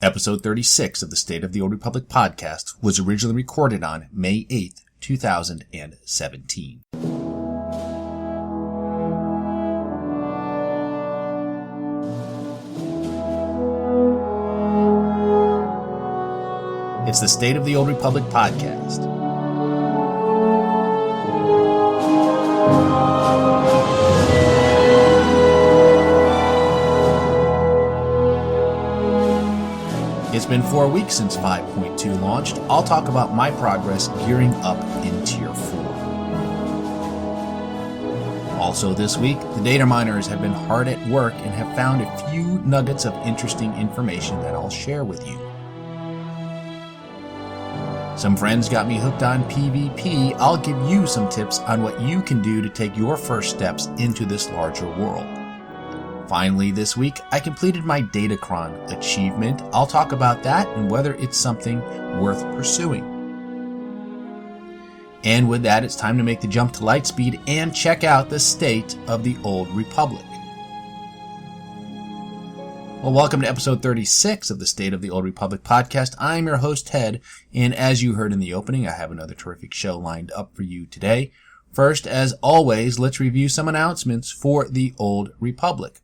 Episode 36 of the State of the Old Republic podcast was originally recorded on May 8th, 2017. It's the State of the Old Republic podcast. It's been 4 weeks since 5.2 launched. I'll talk about my progress gearing up in Tier 4. Also this week, the data miners have been hard at work and have found a few nuggets of interesting information that I'll share with you. Some friends got me hooked on PvP. I'll give you some tips on what you can do to take your first steps into this larger world. Finally, this week, I completed my Datacron achievement. I'll talk about that and whether it's something worth pursuing. And with that, it's time to make the jump to Lightspeed and check out the State of the Old Republic. Well, welcome to episode 36 of the State of the Old Republic podcast. I'm your host, Ted, and as you heard in the opening, I have another terrific show lined up for you today. First, as always, let's review some announcements for the Old Republic.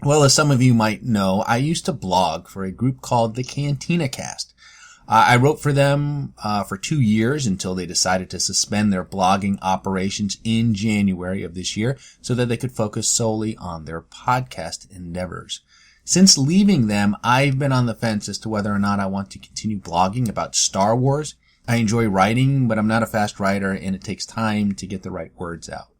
Well, as some of you might know, I used to blog for a group called the Cantina Cast. I wrote for them for 2 years until they decided to suspend their blogging operations in January of this year so that they could focus solely on their podcast endeavors. Since leaving them, I've been on the fence as to whether or not I want to continue blogging about Star Wars. I enjoy writing, but I'm not a fast writer and it takes time to get the right words out.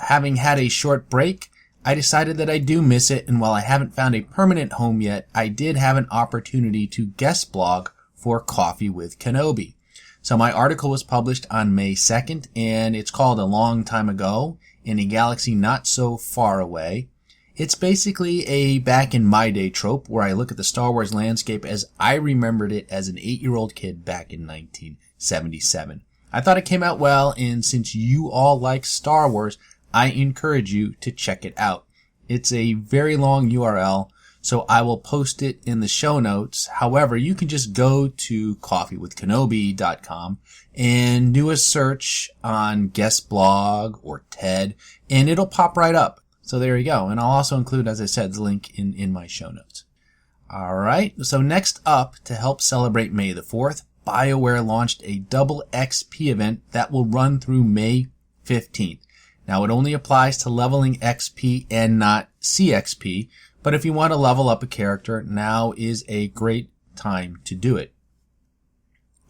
Having had a short break, I decided that I do miss it, and while I haven't found a permanent home yet, I did have an opportunity to guest blog for Coffee with Kenobi. So my article was published on May 2nd, and it's called A Long Time Ago in a Galaxy Not So Far Away. It's basically a back in my day trope where I look at the Star Wars landscape as I remembered it as an 8-year-old kid back in 1977. I thought it came out well, and since you all like Star Wars, I encourage you to check it out. It's a very long URL, so I will post it in the show notes. However, you can just go to coffeewithkenobi.com and do a search on guest blog or TED, and it'll pop right up. So there you go. And I'll also include, as I said, the link in my show notes. All right. So next up, to help celebrate May the 4th, BioWare launched a double XP event that will run through May 15th. Now, it only applies to leveling XP and not CXP, but if you want to level up a character, now is a great time to do it.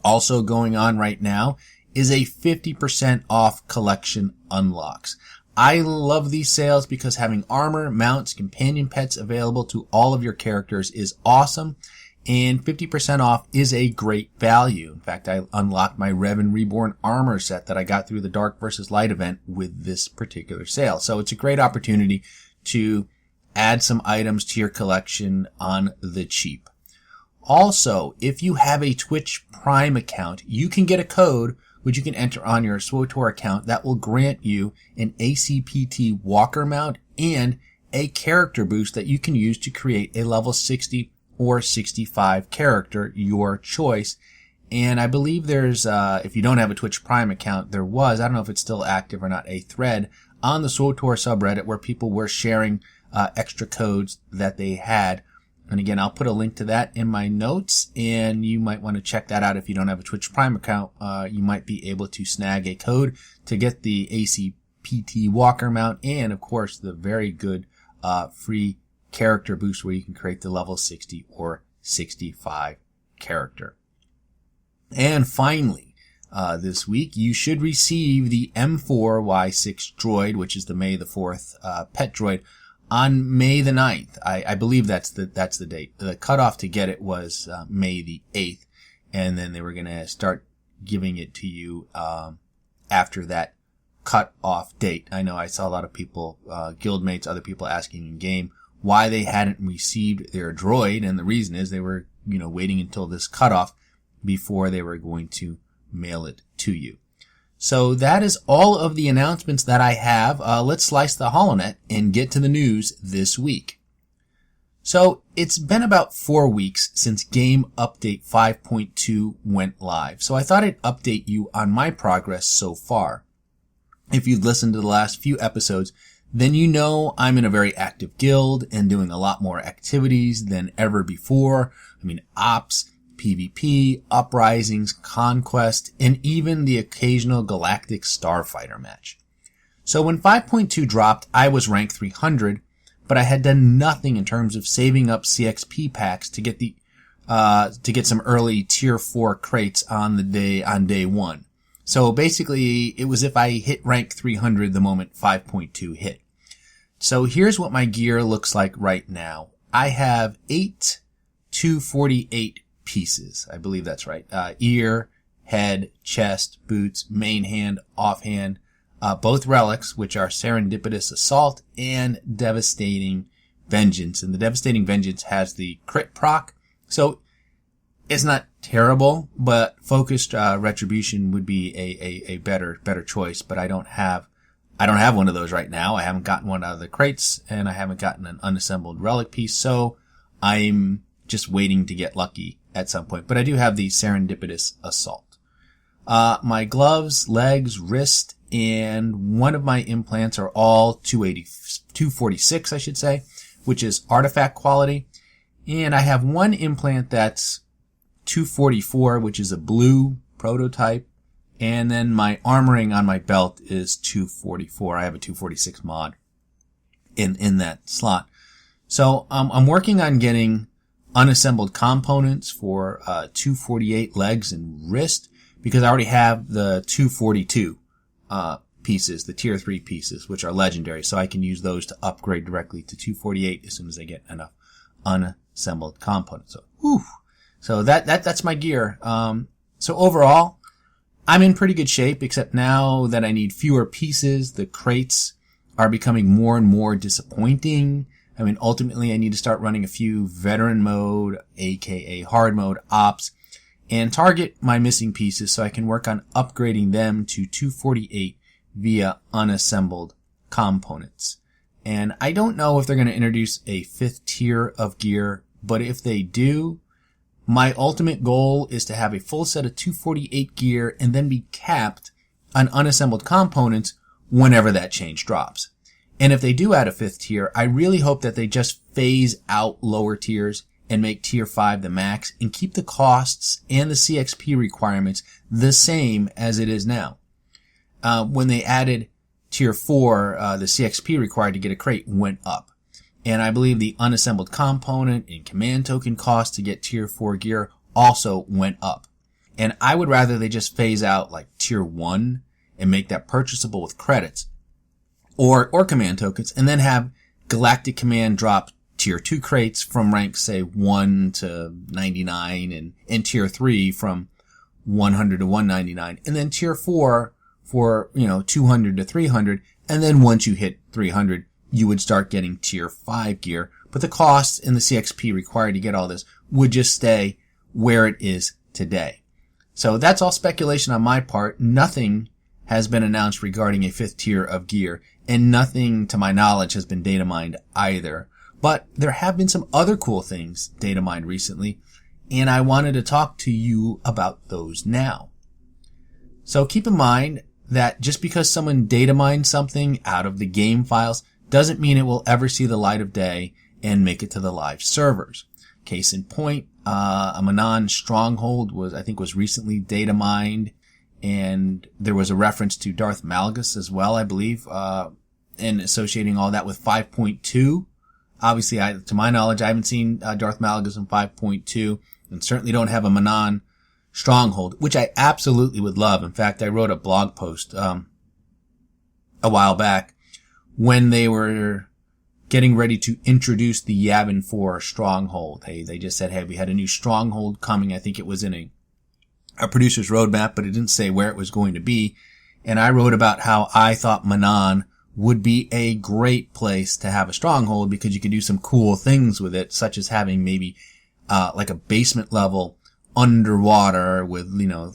Also going on right now is a 50% off collection unlocks. I love these sales because having armor, mounts, companion pets available to all of your characters is awesome, and 50% off is a great value. In fact, I unlocked my Revan Reborn armor set that I got through the Dark vs. Light event with this particular sale. So it's a great opportunity to add some items to your collection on the cheap. Also, if you have a Twitch Prime account, you can get a code which you can enter on your SWTOR account that will grant you an ACPT walker mount and a character boost that you can use to create a level 60 or 65 character, your choice. And I believe there's, if you don't have a Twitch Prime account, there was, I don't know if it's still active or not, a thread on the SWTOR subreddit where people were sharing extra codes that they had. And again, I'll put a link to that in my notes, and you might want to check that out if you don't have a Twitch Prime account. You might be able to snag a code to get the ACPT walker mount and, of course, the very good free character boost where you can create the level 60 or 65 character. And finally, this week, you should receive the M4Y6 droid, which is the May the 4th pet droid, on May the 9th. I believe that's the date. The cutoff to get it was May the 8th, and then they were going to start giving it to you after that cut-off date. I know I saw a lot of people, guildmates, other people asking in game why they hadn't received their droid, and the reason is they were, waiting until this cutoff before they were going to mail it to you. So that is all of the announcements that I have. Let's slice the HoloNet and get to the news this week. So it's been about 4 weeks since Game Update 5.2 went live, so I thought I'd update you on my progress so far. If you've listened to the last few episodes, then you know I'm in a very active guild and doing a lot more activities than ever before. I mean, ops, PvP, uprisings, conquest, and even the occasional Galactic Starfighter match. So when 5.2 dropped, I was rank 300, but I had done nothing in terms of saving up CXP packs to get some early tier 4 crates on day 1. So basically, it was if I hit rank 300 the moment 5.2 hit. So here's what my gear looks like right now. I have 8 248 pieces. I believe that's right. Ear, head, chest, boots, main hand, offhand, both relics, which are Serendipitous Assault and Devastating Vengeance. And the Devastating Vengeance has the crit proc. So it's not terrible, but Focused Retribution would be a better choice. But I don't have one of those right now. I haven't gotten one out of the crates, and I haven't gotten an unassembled relic piece. So I'm just waiting to get lucky at some point. But I do have the Serendipitous Assault. My gloves, legs, wrist, and one of my implants are all 246, I should say, which is artifact quality. And I have one implant that's 244, which is a blue prototype. And then my armoring on my belt is 244. I have a 246 mod in that slot. So I'm working on getting unassembled components for 248 legs and wrist, because I already have the 242 pieces, the tier 3 pieces, which are legendary, so I can use those to upgrade directly to 248 as soon as I get enough unassembled components. So that's my gear. So overall, I'm in pretty good shape, except now that I need fewer pieces, the crates are becoming more and more disappointing. I mean, ultimately I need to start running a few veteran mode, aka hard mode ops, and target my missing pieces so I can work on upgrading them to 248 via unassembled components. And I don't know if they're going to introduce a 5th tier of gear, but if they do, my ultimate goal is to have a full set of 248 gear and then be capped on unassembled components whenever that change drops. And if they do add a 5th tier, I really hope that they just phase out lower tiers and make tier 5 the max and keep the costs and the CXP requirements the same as it is now. When they added tier 4, the CXP required to get a crate went up. And I believe the unassembled component and command token cost to get tier 4 gear also went up. And I would rather they just phase out like tier 1 and make that purchasable with credits or command tokens, and then have Galactic Command drop tier 2 crates from rank, say, 1 to 99 and tier 3 from 100 to 199, and then tier 4 for, 200 to 300, and then once you hit 300, you would start getting tier 5 gear, but the costs and the CXP required to get all this would just stay where it is today. So that's all speculation on my part. Nothing has been announced regarding a 5th tier of gear, and nothing to my knowledge has been data mined either. But there have been some other cool things data mined recently, and I wanted to talk to you about those now. So keep in mind that just because someone data mined something out of the game files doesn't mean it will ever see the light of day and make it to the live servers. Case in point, a Manon stronghold was recently data mined, and there was a reference to Darth Malgus as well, I believe, and associating all that with 5.2. Obviously, to my knowledge, I haven't seen Darth Malgus in 5.2, and certainly don't have a Manon stronghold, which I absolutely would love. In fact, I wrote a blog post a while back when they were getting ready to introduce the Yavin 4 stronghold. They just said, hey, we had a new stronghold coming. I think it was in a producer's roadmap, but it didn't say where it was going to be. And I wrote about how I thought Manon would be a great place to have a stronghold because you could do some cool things with it, such as having maybe like a basement level underwater with,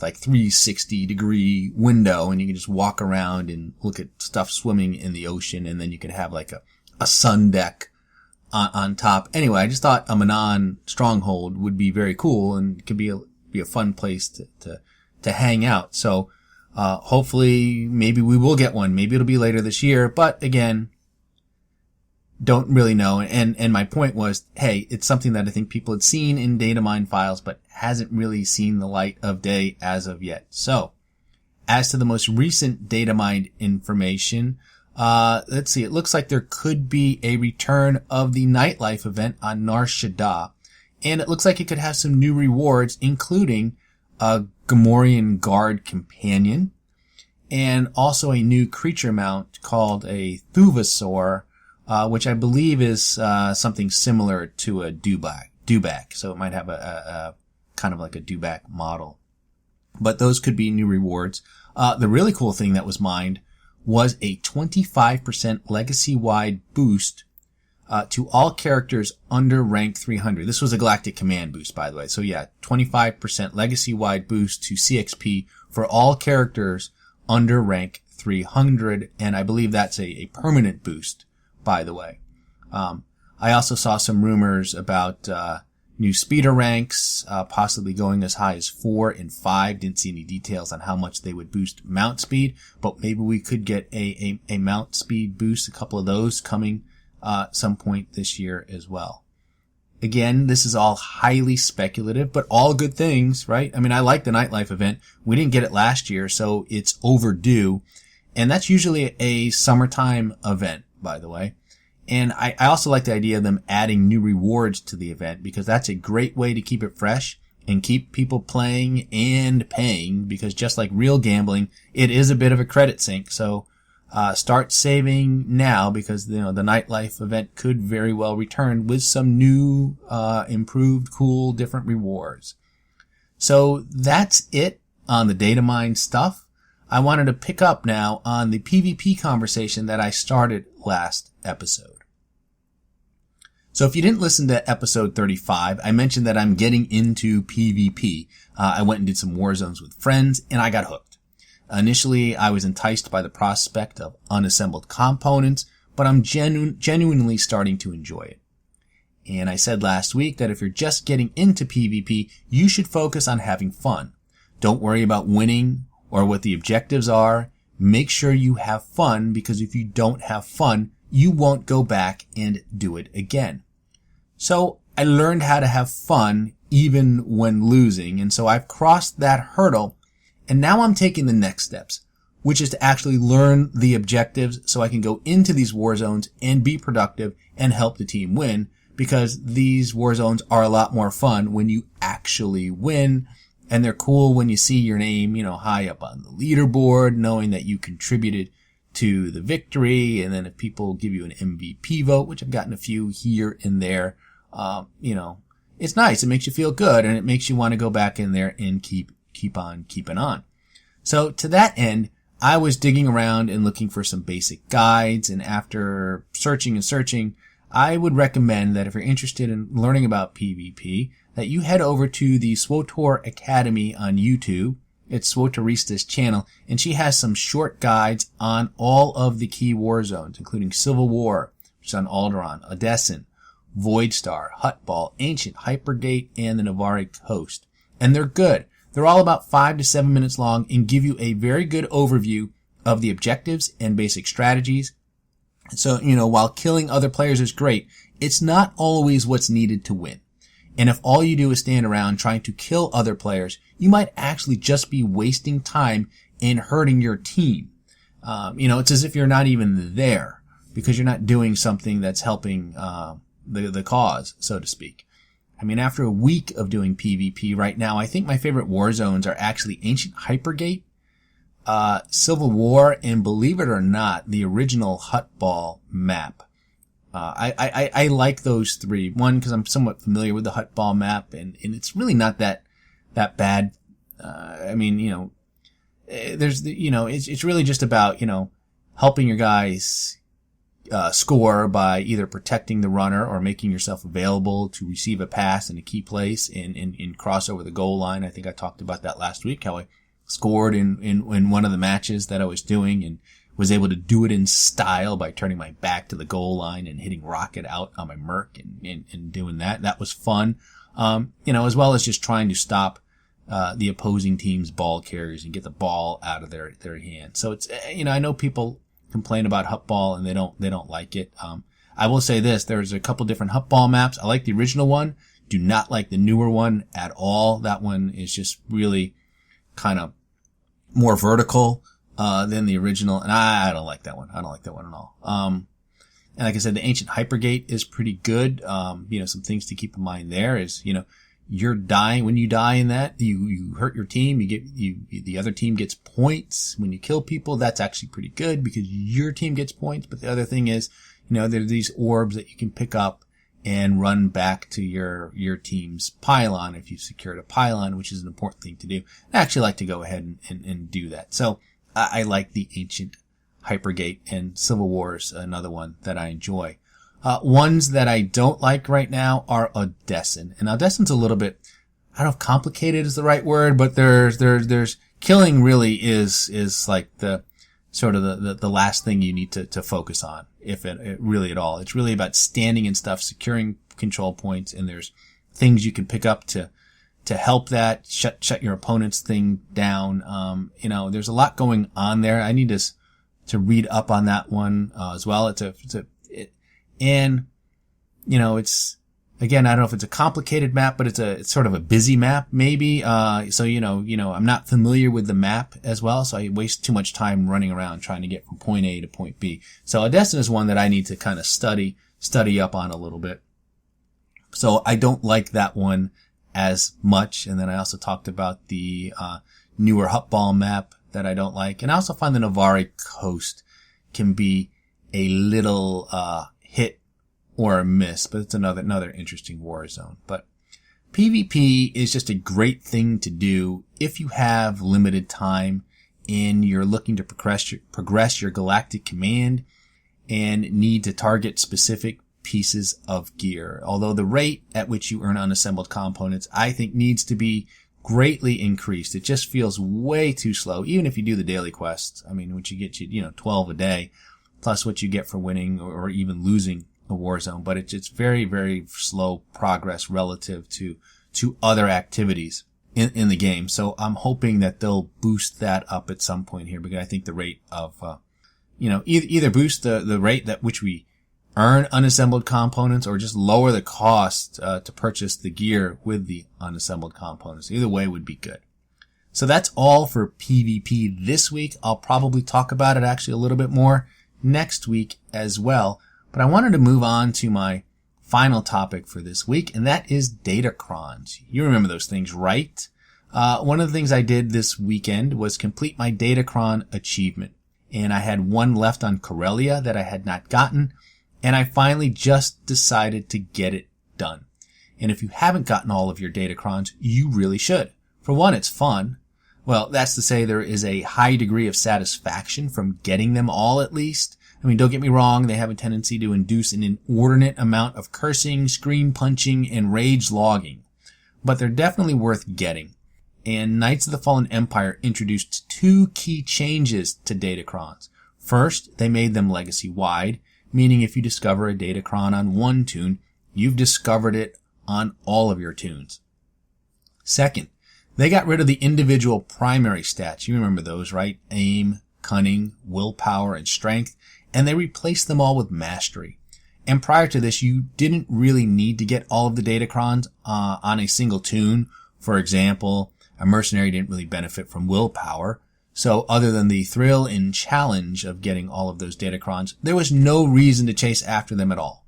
like 360-degree window, and you can just walk around and look at stuff swimming in the ocean, and then you could have like a sun deck on top. Anyway, I just thought a Manon stronghold would be very cool and could be a fun place to hang out. So, hopefully maybe we will get one. Maybe it'll be later this year, but again, don't really know. And my point was, hey, it's something that I think people had seen in data mine files, but hasn't really seen the light of day as of yet. So, as to the most recent data mined information, let's see, it looks like there could be a return of the nightlife event on Nar Shaddaa, and it looks like it could have some new rewards, including a Gamorrean Guard Companion, and also a new creature mount called a Thuvasaur, which I believe is something similar to a Dewback. So it might have a kind of like a Dewback model. But those could be new rewards. The really cool thing that was mined was a 25% legacy-wide boost to all characters under rank 300. This was a Galactic Command boost, by the way. So yeah, 25% legacy-wide boost to CXP for all characters under rank 300, and I believe that's a permanent boost, by the way. I also saw some rumors about new speeder ranks, possibly going as high as 4 and 5. Didn't see any details on how much they would boost mount speed, but maybe we could get a mount speed boost, a couple of those coming some point this year as well. Again, this is all highly speculative, but all good things, right? I mean, I like the nightlife event. We didn't get it last year, so it's overdue. And that's usually a summertime event, by the way. And I also like the idea of them adding new rewards to the event, because that's a great way to keep it fresh and keep people playing and paying, because just like real gambling, it is a bit of a credit sink. So start saving now, because the nightlife event could very well return with some new improved, cool, different rewards. So that's it on the data mine stuff. I wanted to pick up now on the PvP conversation that I started last episode. So if you didn't listen to episode 35, I mentioned that I'm getting into PvP. I went and did some war zones with friends, and I got hooked. Initially, I was enticed by the prospect of unassembled components, but I'm genuinely starting to enjoy it. And I said last week that if you're just getting into PvP, you should focus on having fun. Don't worry about winning or what the objectives are. Make sure you have fun, because if you don't have fun, you won't go back and do it again. So I learned how to have fun even when losing, and so I've crossed that hurdle, and now I'm taking the next steps, which is to actually learn the objectives so I can go into these war zones and be productive and help the team win, because these war zones are a lot more fun when you actually win, and they're cool when you see your name, high up on the leaderboard, knowing that you contributed to the victory. And then if people give you an MVP vote, which I've gotten a few here and there, it's nice. It makes you feel good, and it makes you want to go back in there and keep on keeping on. So to that end, I was digging around and looking for some basic guides, and after searching and searching, I would recommend that if you're interested in learning about PvP, that you head over to the SWTOR Academy on YouTube. It's SWTORista's channel, and she has some short guides on all of the key war zones, including Civil War, which is on Alderaan, Odessen, Voidstar, Huttball, Ancient, Hypergate, and the Navarre Coast. And they're good. They're all about 5 to 7 minutes long and give you a very good overview of the objectives and basic strategies. So, while killing other players is great, it's not always what's needed to win. And if all you do is stand around trying to kill other players, you might actually just be wasting time and hurting your team. It's as if you're not even there, because you're not doing something that's helping the cause, so to speak. I mean, after a week of doing PvP right now, I think my favorite war zones are actually Ancient Hypergate, Civil War, and believe it or not, the original Huttball map. I like those three. One, because I'm somewhat familiar with the Huttball map, and it's really not that bad. It's really just about, helping your guys score by either protecting the runner or making yourself available to receive a pass in a key place and cross over the goal line. I think I talked about that last week, how I scored in one of the matches that I was doing, and was able to do it in style by turning my back to the goal line and hitting rocket out on my Merc and doing that. That was fun. As well as just trying to stop the opposing team's ball carriers and get the ball out of their hand. So it's, I know people complain about Hutt Ball and they don't like it. I will say this, there's a couple different Hutt Ball maps. I like the original one. Do not like the newer one at all. That one is just really kind of more vertical than the original, and I don't like that one. I don't like that one at all. And like I said, the Ancient Hypergate is pretty good. Some things to keep in mind there is, you're dying. When you die in that, you hurt your team. The other team gets points. When you kill people, that's actually pretty good because your team gets points. But the other thing is, there are these orbs that you can pick up and run back to your team's pylon if you've secured a pylon, which is an important thing to do. I actually like to go ahead and do that. So I like the Ancient Hypergate, and Civil War is another one that I enjoy. Ones that I don't like right now are Odessan. And Odessan's a little bit, I don't know if complicated is the right word, but there's killing really is like the sort of the last thing you need to focus on, if it really at all. It's really about standing and stuff, securing control points, and there's things you can pick up to help that, shut your opponent's thing down. There's a lot going on there. I need to read up on that one, as well. It's again, I don't know if it's a complicated map, but it's sort of a busy map, maybe. So I'm not familiar with the map as well, so I waste too much time running around trying to get from point A to point B. So Odessan is one that I need to kind of study up on a little bit. So I don't like that one as much. And then I also talked about the, newer Hutt Ball map that I don't like. And I also find the Navarre Coast can be a little, hit or a miss, but it's another interesting war zone. But PvP is just a great thing to do if you have limited time and you're looking to progress your Galactic Command and need to target specific pieces of gear. Although the rate at which you earn unassembled components, I think, needs to be greatly increased. It just feels way too slow, even if you do the daily quests. I mean, which you get 12 a day, plus what you get for winning or even losing a war zone. But it's very, very slow progress relative to other activities in the game. So I'm hoping that they'll boost that up at some point here, because I think the rate of, either boost the rate at which we earn unassembled components, or just lower the cost to purchase the gear with the unassembled components. Either way would be good. So that's all for PvP this week. I'll probably talk about it actually a little bit more next week as well. But I wanted to move on to my final topic for this week, and that is datacrons. You remember those things, right? One of the things I did this weekend was complete my datacron achievement. And I had one left on Corellia that I had not gotten. And I finally just decided to get it done. And if you haven't gotten all of your datacrons, you really should. For one, it's fun. Well, that's to say there is a high degree of satisfaction from getting them all, at least. I mean, don't get me wrong, they have a tendency to induce an inordinate amount of cursing, screen punching, and rage logging. But they're definitely worth getting. And Knights of the Fallen Empire introduced two key changes to datacrons. First, they made them legacy-wide, meaning if you discover a datacron on one toon, you've discovered it on all of your toons. Second, they got rid of the individual primary stats. You remember those, right? Aim, cunning, willpower, and strength. And they replaced them all with mastery. And prior to this, you didn't really need to get all of the datacrons on a single toon. For example, a mercenary didn't really benefit from willpower. So other than the thrill and challenge of getting all of those datacrons, there was no reason to chase after them at all.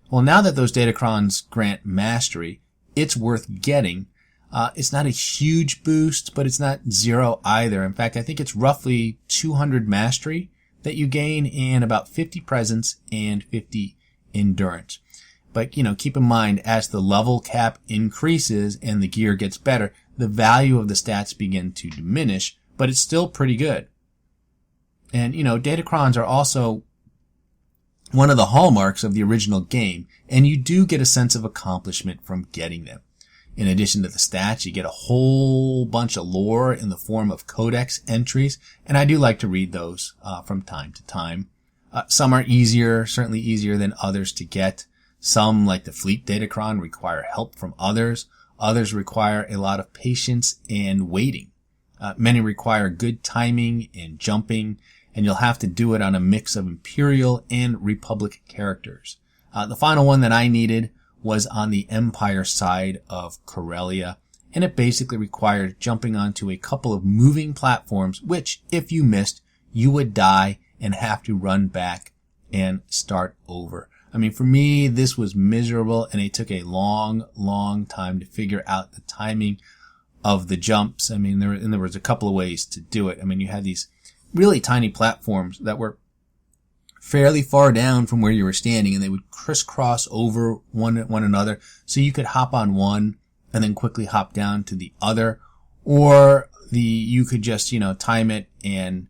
Well, now that those datacrons grant mastery, it's worth getting. It's not a huge boost, but it's not zero either. In fact, I think it's roughly 200 mastery that you gain, and about 50 presence and 50 endurance. But, keep in mind, as the level cap increases and the gear gets better, the value of the stats begin to diminish, but it's still pretty good. And, datacrons are also one of the hallmarks of the original game, and you do get a sense of accomplishment from getting them. In addition to the stats, you get a whole bunch of lore in the form of codex entries, and I do like to read those from time to time. Some are easier, certainly easier than others to get. Some, like the Fleet Datacron, require help from others. Others require a lot of patience and waiting. Many require good timing and jumping, and you'll have to do it on a mix of Imperial and Republic characters. The final one that I needed was on the Empire side of Corellia, and it basically required jumping onto a couple of moving platforms, which, if you missed, you would die and have to run back and start over. I mean, for me, this was miserable, and it took a long, long time to figure out the timing of the jumps. I mean, there was a couple of ways to do it. I mean, you had these really tiny platforms that were fairly far down from where you were standing, and they would crisscross over one another, so you could hop on one and then quickly hop down to the other, or you could just, time it and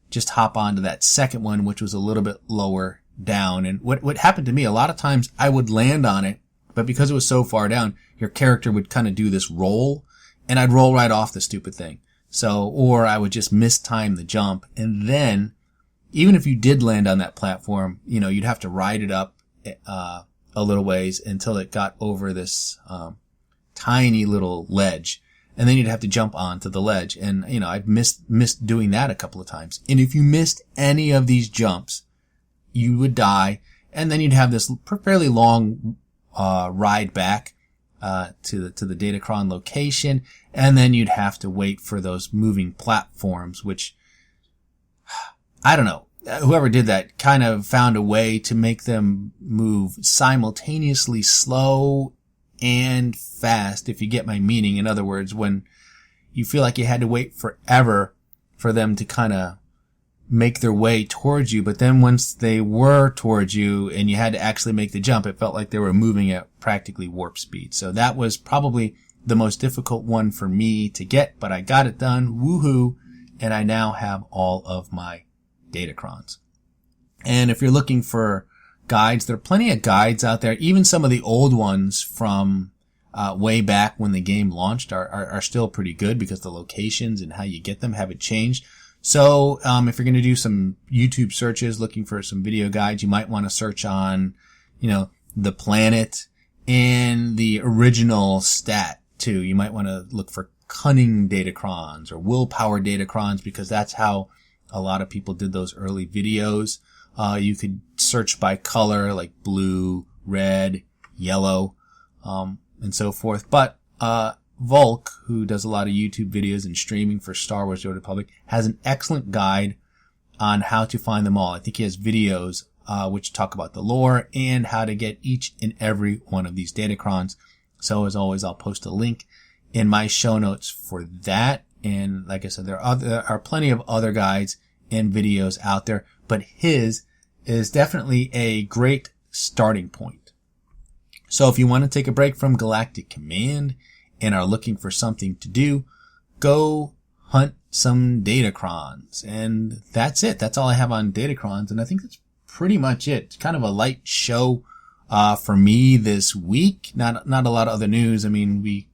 just hop onto that second one, which was a little bit lower down. And what happened to me, a lot of times I would land on it, but because it was so far down, your character would kind of do this roll, and I'd roll right off the stupid thing. Or I would just mistime the jump, and then even if you did land on that platform, you'd have to ride it up a little ways until it got over this tiny little ledge, and then you'd have to jump onto the ledge. And I've missed doing that a couple of times. And if you missed any of these jumps, you would die, and then you'd have this fairly long ride back to the Datacron location, and then you'd have to wait for those moving platforms, which, I don't know. Whoever did that kind of found a way to make them move simultaneously slow and fast, if you get my meaning. In other words, when you feel like you had to wait forever for them to kind of make their way towards you, but then once they were towards you and you had to actually make the jump, it felt like they were moving at practically warp speed. So that was probably the most difficult one for me to get, but I got it done. Woohoo! And I now have all of my datacrons. And if you're looking for guides, there are plenty of guides out there. Even some of the old ones from way back when the game launched are still pretty good, because the locations and how you get them haven't changed. So if you're going to do some YouTube searches looking for some video guides, you might want to search on, the planet and the original stat too. You might want to look for cunning datacrons or willpower datacrons, because that's how a lot of people did those early videos. You could search by color, like blue, red, yellow, and so forth. But Volk, who does a lot of YouTube videos and streaming for Star Wars: The Old Republic, has an excellent guide on how to find them all. I think he has videos which talk about the lore and how to get each and every one of these datacrons. So as always, I'll post a link in my show notes for that. And like I said, there are plenty of other guides and videos out there, but his is definitely a great starting point. So if you want to take a break from Galactic Command and are looking for something to do, go hunt some datacrons. And that's it. That's all I have on datacrons, and I think that's pretty much it. It's kind of a light show for me this week. Not a lot of other news. I mean, we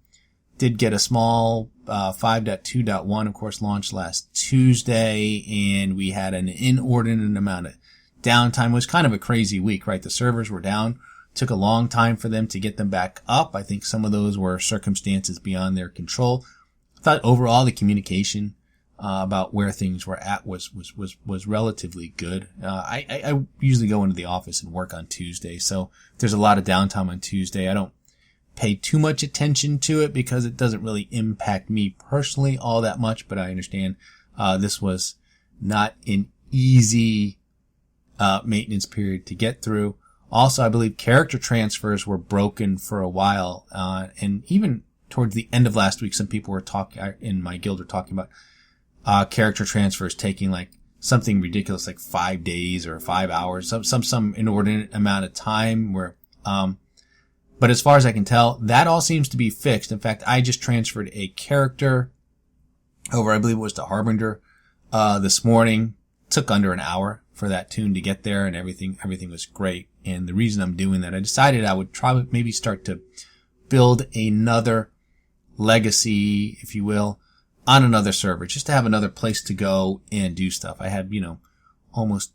did get a small 5.2.1, of course, launched last Tuesday, and we had an inordinate amount of downtime. It was kind of a crazy week, right? The servers were down. Took a long time for them to get them back up. I think some of those were circumstances beyond their control. I thought overall the communication about where things were at was relatively good. I usually go into the office and work on Tuesday, so if there's a lot of downtime on Tuesday, I don't pay too much attention to it because it doesn't really impact me personally all that much, but I understand this was not an easy maintenance period to get through. Also, I believe character transfers were broken for a while, and even towards the end of last week, some people were talking in my guild were talking about character transfers taking like something ridiculous, like 5 days or 5 hours, some inordinate amount of time. But as far as I can tell, that all seems to be fixed. In fact, I just transferred a character over, I believe it was to Harbinger, this morning. Took under an hour for that tune to get there, and everything was great. And the reason I'm doing that, I decided I would try maybe start to build another legacy, if you will, on another server, just to have another place to go and do stuff. I had, almost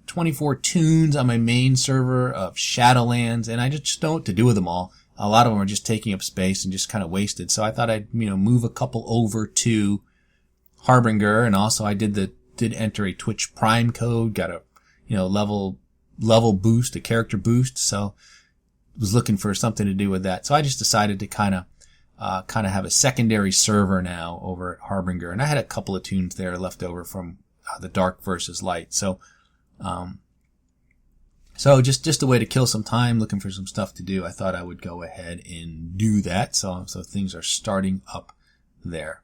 24 tunes on my main server of Shadowlands, and I just don't know what to do with them all. A lot of them are just taking up space and just kind of wasted. So I thought I'd, move a couple over to Harbinger, and also I did enter a Twitch Prime code, got a, level boost, a character boost. So was looking for something to do with that. So I just decided to kind of have a secondary server now over at Harbinger. And I had a couple of tunes there left over from the Dark versus Light. So just a way to kill some time, looking for some stuff to do. I thought I would go ahead and do that. So things are starting up there.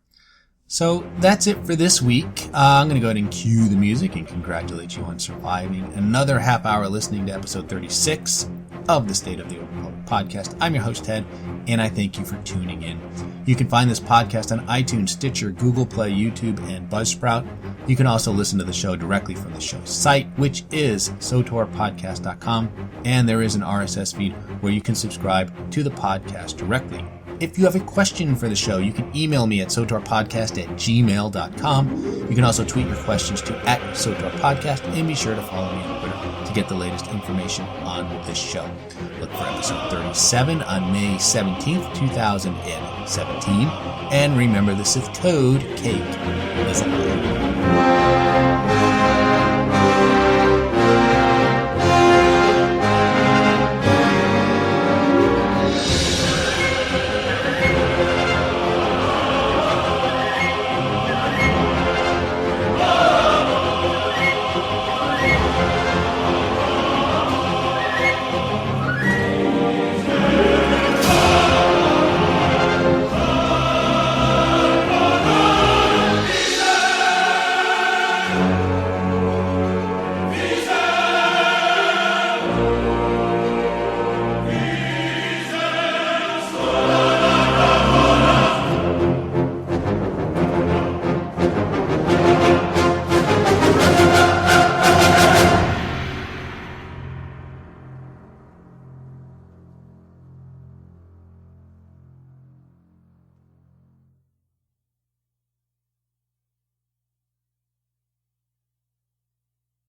So that's it for this week. I'm going to go ahead and cue the music and congratulate you on surviving another half hour listening to episode 36 of the State of the Old Republic podcast. I'm your host, Ted, and I thank you for tuning in. You can find this podcast on iTunes, Stitcher, Google Play, YouTube, and Buzzsprout. You can also listen to the show directly from the show's site, which is sotorpodcast.com, and there is an RSS feed where you can subscribe to the podcast directly. If you have a question for the show, you can email me at sotorpodcast@gmail.com. You can also tweet your questions to @sotorpodcast, and be sure to follow me on Twitter to get the latest information on this show. Look for episode 37 on May 17th, 2017. And remember, the Sith code, cake is alive.